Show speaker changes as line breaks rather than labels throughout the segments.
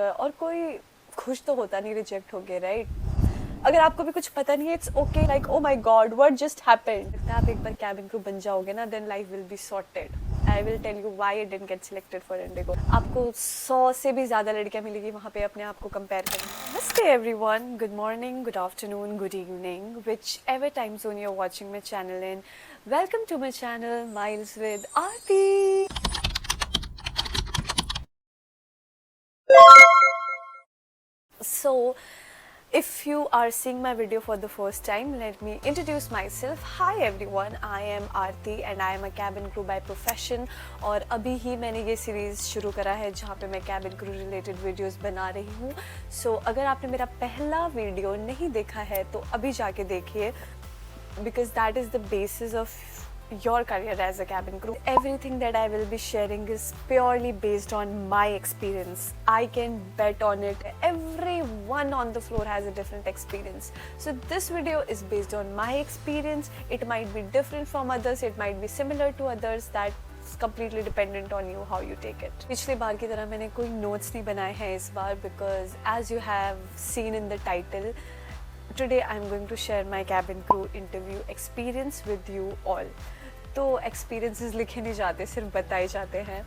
और कोई खुश तो होता नहीं रिजेक्ट हो गए, राइट? अगर आपको भी कुछ पता नहीं है, it's okay, like oh my God what just happened. आप एक बार कैबिन क्रू बन जाओगे ना, then life will be sorted. I will tell you why I didn't get selected for IndiGo. आपको 100 से भी ज़्यादा लड़कियां मिलेगी वहाँ पे अपने आप को कंपेयर करने। नमस्ते everyone, good morning, good afternoon, good evening, whichever time zone you are watching my channel in. Welcome to my channel miles with Aarti. So if you are seeing my video for the first time, let me introduce myself. Hi everyone, I am Aarti and I am a cabin crew by profession. और अभी ही मैंने ये series शुरू करा है जहाँ पे मैं cabin crew related videos बना रही हूँ. So अगर आपने मेरा पहला वीडियो नहीं देखा है तो अभी जाके देखिए, because that is the basis of your career as a cabin crew. Everything that I will be sharing is purely based on my experience. I can bet on it. Everyone on the floor has a different experience. So this video is based on my experience. It might be different from others. It might be similar to others. That's completely dependent on you how you take it. पिछली बार की तरह मैंने कोई notes नहीं बनाए हैं इस बार, because as you have seen in the title, today I'm going to share my cabin crew interview experience with you all. तो एक्सपीरियंसेस लिखे नहीं जाते, सिर्फ बताए जाते हैं।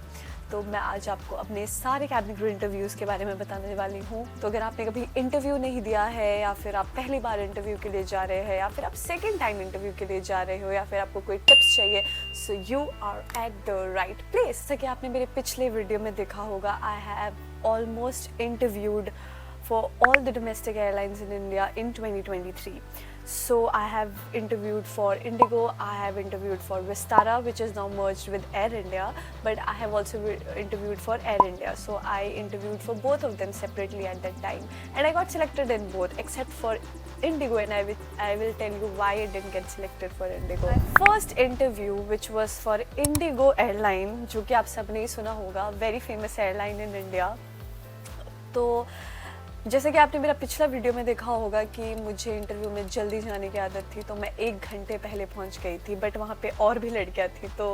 तो मैं आज आपको अपने सारे कैबिन क्रू इंटरव्यूज़ के बारे में बताने वाली हूँ। तो अगर आपने कभी इंटरव्यू नहीं दिया है, या फिर आप पहली बार इंटरव्यू के लिए जा रहे हैं, या फिर आप सेकेंड टाइम इंटरव्यू के लिए जा रहे हो, या फिर आपको कोई टिप्स चाहिए, so you are at the right place. जैसा कि आपने मेरे पिछले वीडियो में देखा होगा, I have almost interviewed for all the domestic airlines in India in 2023. So I have interviewed for Indigo, I have interviewed for Vistara, which is now merged with Air India, but I have also interviewed for Air India. So I interviewed for both of them separately at that time, and I got selected in both except for Indigo, and I will tell you why I didn't get selected for Indigo. My first interview, which was for Indigo airline, जो कि आप सबने ही सुना होगा, very famous airline in India. तो जैसे कि आपने मेरा पिछला वीडियो में देखा होगा कि मुझे इंटरव्यू में जल्दी जाने की आदत थी, तो मैं 1 घंटे पहले पहुंच गई थी, बट वहाँ पे और भी लड़कियाँ थी, तो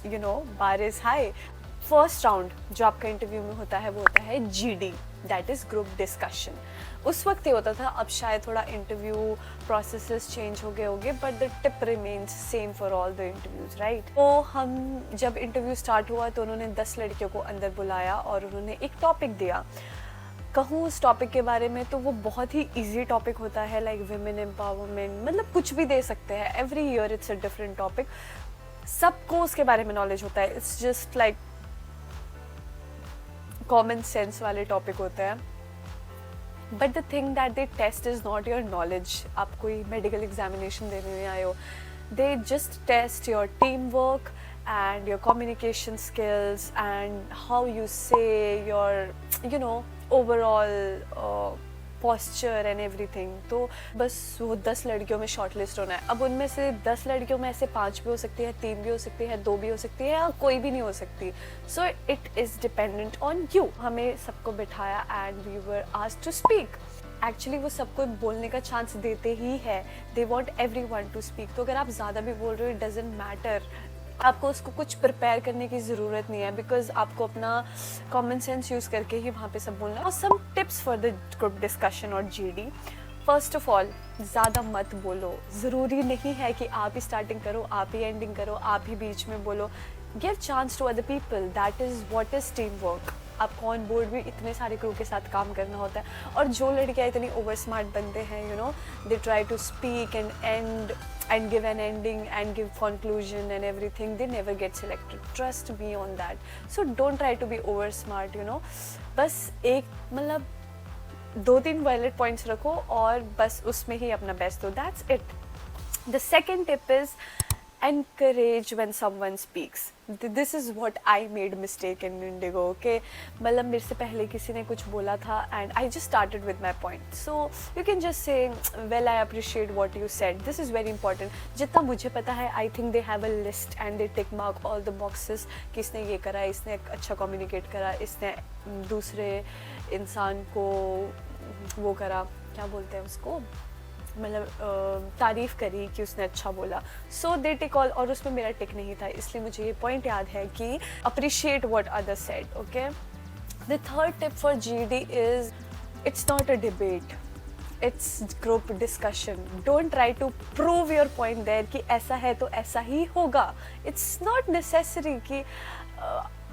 you know bar is high. First round जो आपका इंटरव्यू में होता है वो होता है GD, that is group discussion. उस वक्त ये होता था, अब शायद थोड़ा इंटरव्यू प्रोसेसेस चेंज हो गए होंगे, but the tip remains same for all the interviews, right? तो हम जब इंटरव्यू स्टार्ट हुआ तो उन्होंने 10 लड़कियों को अंदर बुलाया और उन्होंने एक टॉपिक दिया। कहूँ उस टॉपिक के बारे में तो वो बहुत ही इजी टॉपिक होता है, लाइक विमेन एम्पावरमेंट, मतलब कुछ भी दे सकते हैं। Every year it's a different topic, सबको उसके बारे में नॉलेज होता है। It's just like common sense वाले टॉपिक होते हैं, but the thing that they test is not your knowledge. आप कोई मेडिकल एग्जामिनेशन देने नहीं आए हो, they just test your team work and your communication skills and how you say your, you know, overall posture and everything. तो बस वो 10 लड़कियों में शॉर्ट लिस्ट होना है। अब उनमें से 10 लड़कियों में ऐसे 5 भी हो सकती है, 3 भी हो सकती है, 2 भी हो सकती है, या कोई भी नहीं हो सकती। So it is dependent on you. हमें सबको बिठाया and we were asked to speak. Actually वो सबको बोलने का चांस देते ही है, they want everyone to speak. तो अगर आप ज़्यादा भी बोल रहे हो, इट डजेंट मैटर, आपको उसको कुछ प्रिपेयर करने की ज़रूरत नहीं है, बिकॉज आपको अपना कॉमन सेंस यूज़ करके ही वहाँ पे सब बोलना है। और some tips for the group discussion और GD। फर्स्ट ऑफ ऑल, ज़्यादा मत बोलो। ज़रूरी नहीं है कि आप ही स्टार्टिंग करो, आप ही एंडिंग करो, आप ही बीच में बोलो। Give chance to other people, that is what is team work. आपको ऑन बोर्ड भी इतने सारे क्रू के साथ काम करना होता है, और जो लड़कियाँ इतनी ओवर स्मार्ट बनते हैं, you know, they try to speak and give an ending and give conclusion and everything, they never get selected. Trust me on that. So don't try to be over smart, you know. बस एक मतलब 2-3 valid points रखो और बस उसमें ही अपना best दो, that's it. The second tip is encourage when someone speaks. This is what I made mistake in Indigo, okay? मतलब मेरे से पहले किसी ने कुछ बोला था and I just started with my point. So you can just say, well, I appreciate what you said. This is very important. जितना मुझे पता है, I think they have a list and they tick mark all the boxes कि इसने ये करा, इसने अच्छा communicate करा, इसने दूसरे इंसान को वो करा, क्या बोलते हैं उसको, मतलब तारीफ़ करी कि उसने अच्छा बोला। सो दे टिक ऑल, और उसमें मेरा टिक नहीं था, इसलिए मुझे ये पॉइंट याद है कि appreciate what other said, okay. The third tip for GD is it's not a debate. It's group discussion. Don't try to prove your point there कि ऐसा है तो ऐसा ही होगा. It's not necessary कि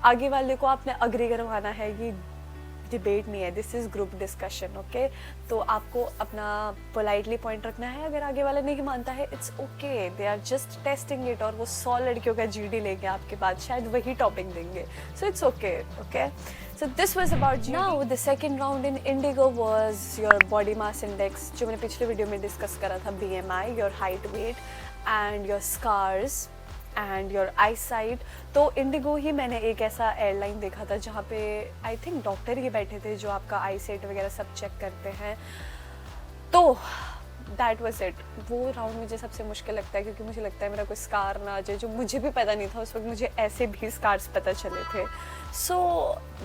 आगे वाले को आपने agree करवाना है. ये डिबेट नहीं है, this is group discussion. Okay, तो आपको अपना पोलाइटली पॉइंट रखना है. अगर आगे वाला नहीं मानता है, it's okay, they are just testing it. और वो 100 लड़कियों का जीडी लेंगे आपके बाद, शायद वही टॉपिक देंगे. So it's okay. Okay, so this was about GD. Now the second round in Indigo was your body mass index, जो मैंने पिछले वीडियो में डिस्कस करा था. BMI, your height, weight and your scars and your eyesight. तो Indigo ही मैंने एक ऐसा एयरलाइन देखा था जहाँ पे आई थिंक डॉक्टर ही बैठे थे जो आपका आईसाइट वगैरह सब चेक करते हैं. तो दैट वाज इट. वो राउंड मुझे सबसे मुश्किल लगता है क्योंकि मुझे लगता है मेरा कोई स्कार ना आ जाए, जो मुझे भी पता नहीं था उस वक्त. मुझे ऐसे भी स्कार्स पता चले थे. सो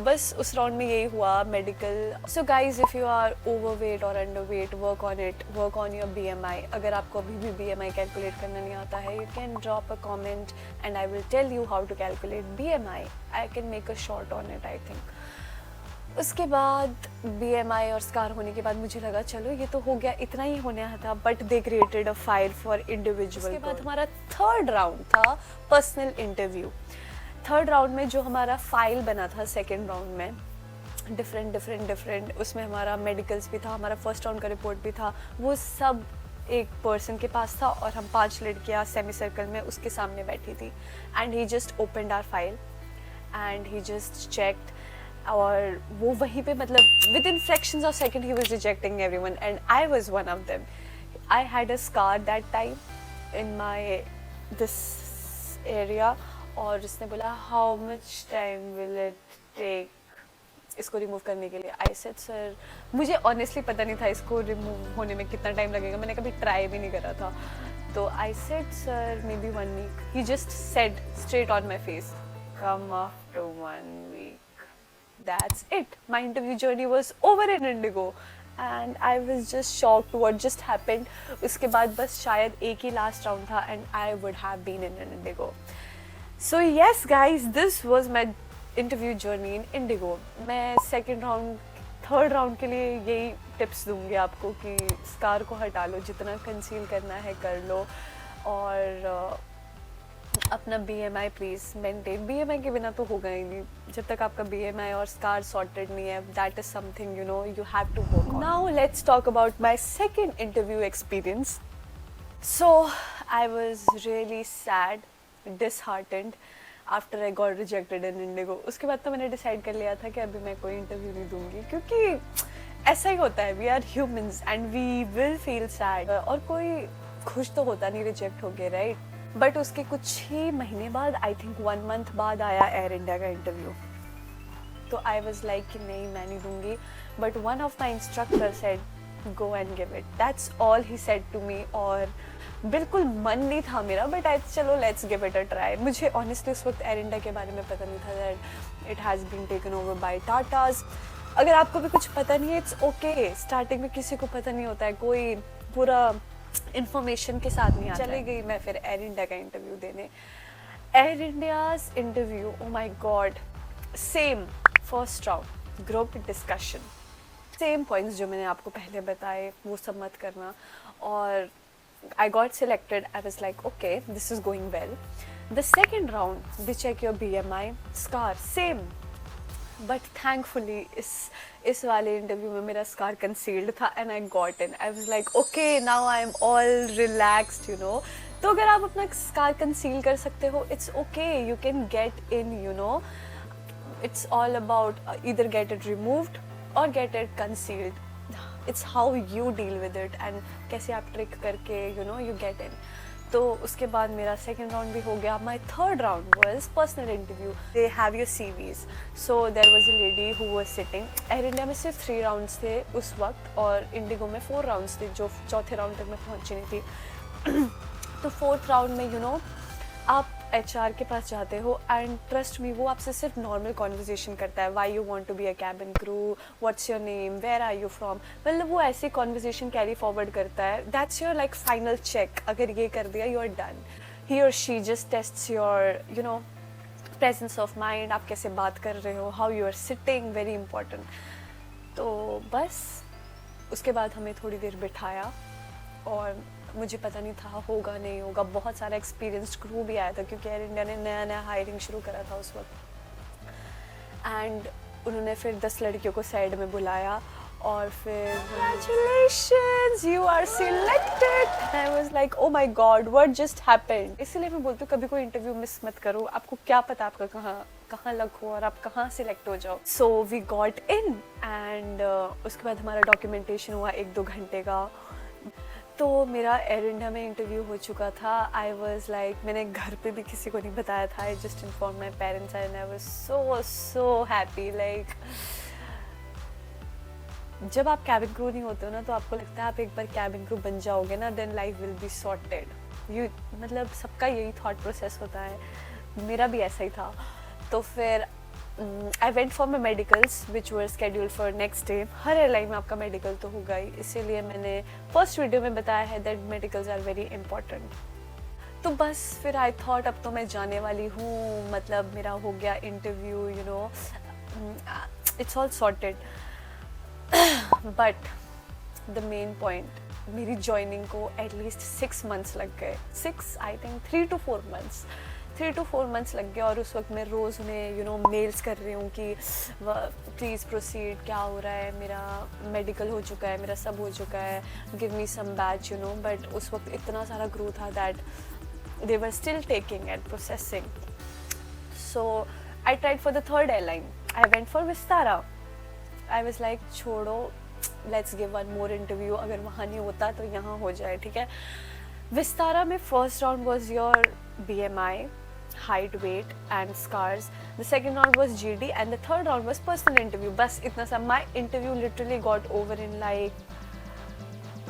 बस उस राउंड में यही हुआ, medical. So guys, if you are overweight और underweight, work on it, work on your BMI. अगर आपको अभी भी BMI कैलकुलेट करना नहीं आता है, you can drop a comment and I will tell you how to calculate BMI. I can make a short on it I think. उसके बाद BMI और स्कार होने के बाद मुझे लगा चलो ये तो हो गया, इतना ही होने था. But they created a file for individual. उसके बाद हमारा थर्ड राउंड था पर्सनल इंटरव्यू. थर्ड राउंड में जो हमारा फाइल बना था सेकेंड राउंड में, डिफरेंट उसमें हमारा मेडिकल्स भी था, हमारा फर्स्ट राउंड का रिपोर्ट भी था. वो सब एक पर्सन के पास था और हम 5 लड़कियाँ सेमी सर्कल में उसके सामने बैठी थी. And he just opened our file and he just checked. और वो वहीं पे मतलब within fractions of second he was rejecting everyone and I was one of them. I had a scar that time in my this area. और उसने बोला how much time will it take इसको remove करने के लिए. I said sir, मुझे honestly पता नहीं था इसको रिमूव होने में कितना टाइम लगेगा, मैंने कभी ट्राई भी नहीं करा था. तो आई said sir may be 1 week. He just said straight on my face, come after 1 week. That's it. My interview journey was over in Indigo and I was just shocked what just happened. उसके बाद बस शायद एक ही last round था and I would have been in Indigo. So yes guys, this was my interview journey in Indigo. मैं second round, third round के लिए यही tips दूंगी आपको कि स्कार को हटा लो, जितना कंसील करना है कर लो. और अपना BMI प्लीज मेंटेन. BMI के बिना तो होगा ही नहीं. जब तक आपका BMI और स्कार सॉर्टेड नहीं है, that is something you know you have to work on. Now let's talk about my second interview experience. So I was really sad, disheartened after I got rejected in IndiGo. उसके बाद तो मैंने decide कर लिया था कि अभी मैं कोई इंटरव्यू नहीं दूंगी, क्योंकि ऐसा ही होता है, we are humans and we will feel sad. और कोई खुश तो होता नहीं रिजेक्ट हो गया, राइट? बट उसके कुछ ही महीने बाद, आई थिंक 1 month बाद आया एयर इंडिया का इंटरव्यू. तो आई वॉज लाइक कि नहीं मैं नहीं दूंगी. But one of my instructor said go and give it. That's all he said to me. और बिल्कुल मन नहीं था मेरा, बट आई चलो let's give it a try. मुझे ऑनेस्टली उस वक्त एयर इंडिया के बारे में पता नहीं था that it has been taken over by Tatas. अगर आपको भी कुछ पता नहीं है, इट्स ओके. स्टार्टिंग में किसी को पता नहीं होता है, कोई पूरा इंफॉर्मेशन के साथ नहीं आता. चली गई मैं फिर एयर इंडिया का इंटरव्यू देने. Air India's interview, O my God, same first round group discussion, same points जो मैंने आपको पहले बताए वो सब मत करना. और I got selected. I was like, okay, this is going well. The second round, they check your BMI, scar, same. But thankfully, इस वाले इंटरव्यू में मेरा स्कार कंसील्ड था and I got in. I was like, okay, now I am all relaxed, you know. तो अगर आप अपना scar conceal कर सकते हो, it's okay, you can get in, you know. It's all about either get it removed or get it concealed. It's how you deal with it and कैसे आप trick करके you know you get in. तो उसके बाद मेरा second round भी हो गया. My third round was personal interview. They have your CVs. So there was a lady who was sitting. Air India में सिर्फ 3 राउंड्स थे उस वक्त और इंडिगो में 4 राउंड्स थे, जो चौथे राउंड तक मैं पहुंची नहीं थी. तो फोर्थ राउंड में you know आप HR के पास जाते हो एंड ट्रस्ट मी, वो आपसे सिर्फ नॉर्मल कॉन्वर्जेशन करता है. Why you want to be a cabin crew, what's your name, where are you from. मतलब वो ऐसी कॉन्वर्जेशन कैरी फॉरवर्ड करता है. That's your like final check. अगर ये कर दिया, यू आर डन. ही और she just tests your you know presence of mind, आप कैसे बात कर रहे हो, how you are sitting, very important. तो बस उसके बाद हमें थोड़ी देर बिठाया और मुझे पता नहीं था होगा नहीं होगा, बहुत सारा एक्सपीरियंस्ड क्रू भी आया था क्योंकि एयर इंडिया ने नया नया हायरिंग शुरू करा था उस वक्त। एंड उन्होंने फिर 10 लड़कियों को साइड में बुलाया और फिर congratulations you are selected, I was like oh my god what just happened। इसलिए मैं बोलती हूँ कभी कोई इंटरव्यू मिस मत करो, आपको क्या पता आपका कहाँ लक हो और आप कहाँ सिलेक्ट हो जाओ। So we got in and उसके बाद हमारा डॉक्यूमेंटेशन हुआ 1-2 घंटे का। तो मेरा एयर इंडिया में इंटरव्यू हो चुका था। आई वॉज लाइक मैंने घर पे भी किसी को नहीं बताया था, I just inform my parents and I was so happy. Like जब आप कैबिन क्रू नहीं होते हो ना तो आपको लगता है आप एक बार कैबिन क्रू बन जाओगे ना then life will be sorted. You मतलब सबका यही थॉट प्रोसेस होता है, मेरा भी ऐसा ही था। तो फिर आई went for my medicals which were scheduled for next day. Her airline में आपका मेडिकल तो होगा ही, इसीलिए मैंने फर्स्ट वीडियो में बताया है that medicals are very important. तो बस फिर आई थॉट अब तो मैं जाने वाली हूँ, मतलब मेरा हो गया interview, you know it's all sorted. But the main point, मेरी ज्वाइनिंग को एटलीस्ट 6 months लग गए, 6 I think 3 to 4 months, 3 to 4 months लग गया। और उस वक्त मैं रोज़ उन्हें यू नो मेल्स कर रही हूँ कि प्लीज़ प्रोसीड, क्या हो रहा है, मेरा मेडिकल हो चुका है, मेरा सब हो चुका है, give me some batch, you know. But उस वक्त इतना सारा ग्रू था that they were still taking and processing. So I tried for the third airline, I went for Vistara. I was like छोड़ो, let's give one more interview, अगर वहाँ नहीं होता तो यहाँ हो जाए, ठीक है। विस्तारा में first round was your BMI, height, weight and scars. The second round was GD and the third round was personal interview. बस इतना सा। My interview literally got over in like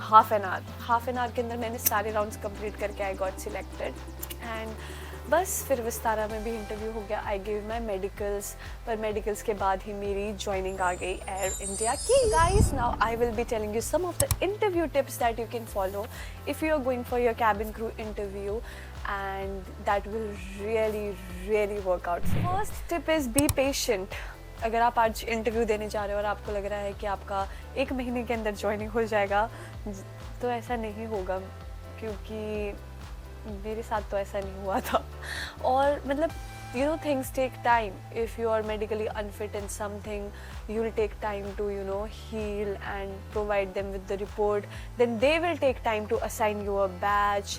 half an hour. Half an hour के अंदर मैंने सारे rounds complete करके I got selected and बस फिर विस्तारा में भी इंटरव्यू हो गया। I gave my medicals, पर medicals के बाद ही मेरी joining आ गई एयर इंडिया की। Guys, now I will be telling you some of the interview tips that you can follow if you are going for your cabin crew interview, and that will really work out for you. First tip is be patient. अगर आप आज interview देने जा रहे हो और आपको लग रहा है कि आपका 1 महीने के अंदर ज्वाइनिंग हो जाएगा, तो ऐसा नहीं होगा, क्योंकि मेरे साथ तो ऐसा नहीं हुआ था। और मतलब you know things take time. If you are medically unfit in something, you will take time to you know heal and provide them with the report, then they will take time to assign you a badge,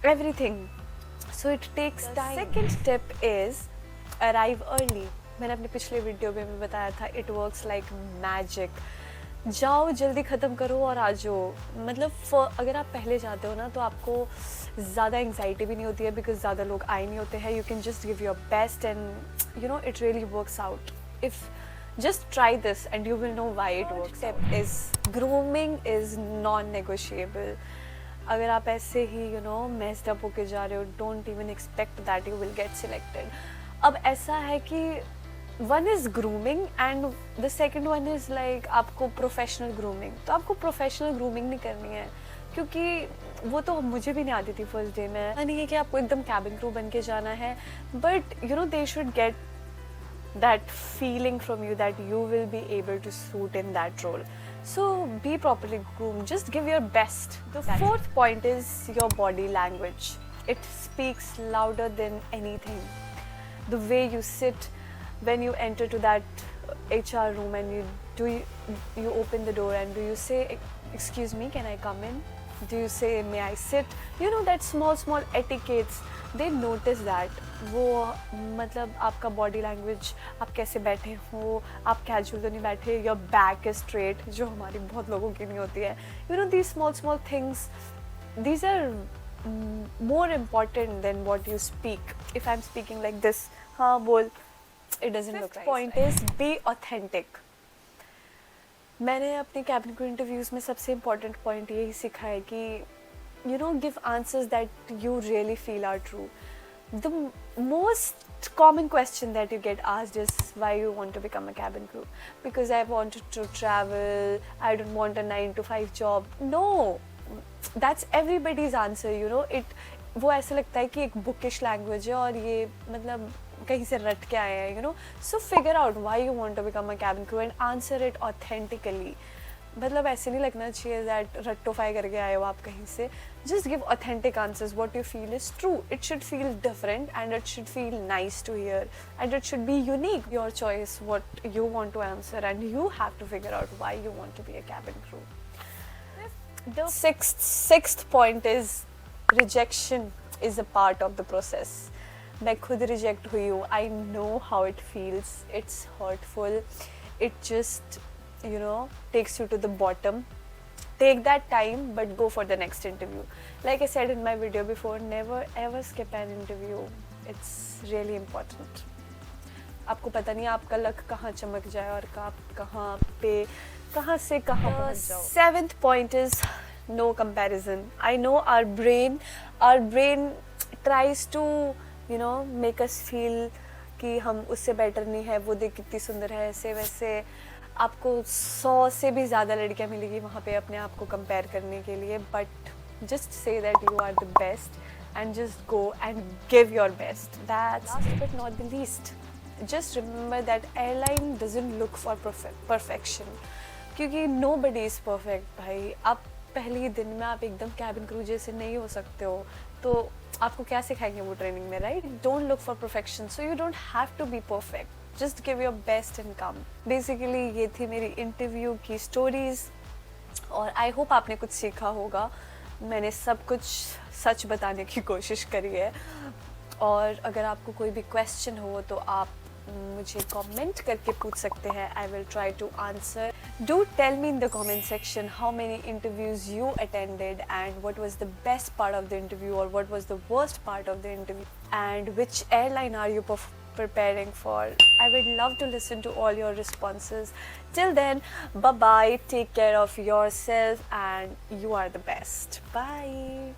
everything, so it takes time. Second tip is arrive early. मैंने अपने पिछले video में भी बताया था, it works like magic. जाओ जल्दी ख़त्म करो और आ जाओ। मतलब अगर आप पहले जाते हो ना तो आपको ज़्यादा एंग्जाइटी भी नहीं होती है बिकॉज ज़्यादा लोग आए नहीं होते हैं। You can just give your best and you know it really works out. If just try this and you will know why it works. Tip is grooming is non-negotiable. अगर आप ऐसे ही you know messed up होके जा रहे हो, don't even expect that you will get selected. अब ऐसा है कि one is grooming and the second one is like आपको professional grooming. तो आपको professional grooming नहीं करनी है, क्योंकि वो तो मुझे भी नहीं आती थी फर्स्ट डे में। नहीं है कि आपको एकदम कैबिन क्रू बन के जाना है, but you know they should get that feeling from you that you will be able to suit in that role. So be properly groomed, just give your best. The fourth point is your body language. It speaks louder than anything. The way you sit when you enter to that HR room and you open the door and do you say excuse me, can I come in? Do you say may I sit? You know that small etiquettes, they notice that. वो मतलब आपका body language, आप कैसे बैठे हो, आप casual तो नहीं बैठे, योर बैक इज स्ट्रेट, जो हमारी बहुत लोगों की नहीं होती है। You know these small things, these are more important than what you speak. If I'm speaking like this, हाँ बोल, it doesn't look right. Fifth point is be authentic. मैंने अपने कैबिन क्रू इंटरव्यूज़ में सबसे इम्पॉर्टेंट पॉइंट यही सीखा है कि you know give answers that you really feel are true. The most common question that you get asked is why you want to become a cabin crew. Because I wanted to travel, I don't want a 9 to 5 job. No, that's everybody's answer, you know. वो ऐसा लगता है कि एक bookish language है और ये मतलब कहीं से रट के आए हैं, so figure out why you want to become a cabin crew and answer it authentically. मतलब ऐसे नहीं लगना चाहिए दैट रट्टोफाई करके आए हो आप कहीं से. Just give authentic answers. What you feel is true. It should feel different and it should feel nice to hear and it should be unique. Your choice what you want to answer and you have to figure out why you want to be a cabin crew. The sixth point is rejection is a part of the process. मैं खुद reject हुई हूँ. I know how it feels. It's hurtful. It just takes you to the bottom. Take that time but go for the next interview. Like I said in my video before, never ever skip an interview. It's really important. आपको पता नहीं आपका luck कहाँ चमक जाए और कहाँ से कहाँ पहुँच जाओ. Seventh point is no comparison. I know our brain tries to make us feel कि हम उससे बेटर नहीं है, वो देख कितनी सुंदर है, ऐसे वैसे. आपको 100 से भी ज़्यादा लड़कियाँ मिलेगी वहाँ पे अपने आप को कंपेयर करने के लिए, but just say that you are the best and just go and give your best. That's last but not the least, just remember that airline doesn't look for perfection, क्योंकि नोबडी इज़ परफेक्ट भाई. आप पहले दिन में आप एकदम cabin crew जैसे नहीं हो सकते हो, तो आपको क्या सिखाएंगे वो ट्रेनिंग में, right? Don't look for perfection, so you don't have to be perfect. Just give your best and come. Basically ये थी मेरी इंटरव्यू की स्टोरीज और आई होप आपने कुछ सीखा होगा. मैंने सब कुछ सच बताने की कोशिश करी है और अगर आपको कोई भी क्वेश्चन हो तो आप मुझे कमेंट करके पूछ सकते हैं. I will try to answer. Do tell me in the comment section how many interviews you attended and what was the best part of the interview और what was the worst part of the interview and which airline are you preparing for. I would love to listen to all your responses. Till then, bye bye, take care of yourself and you are the best. Bye.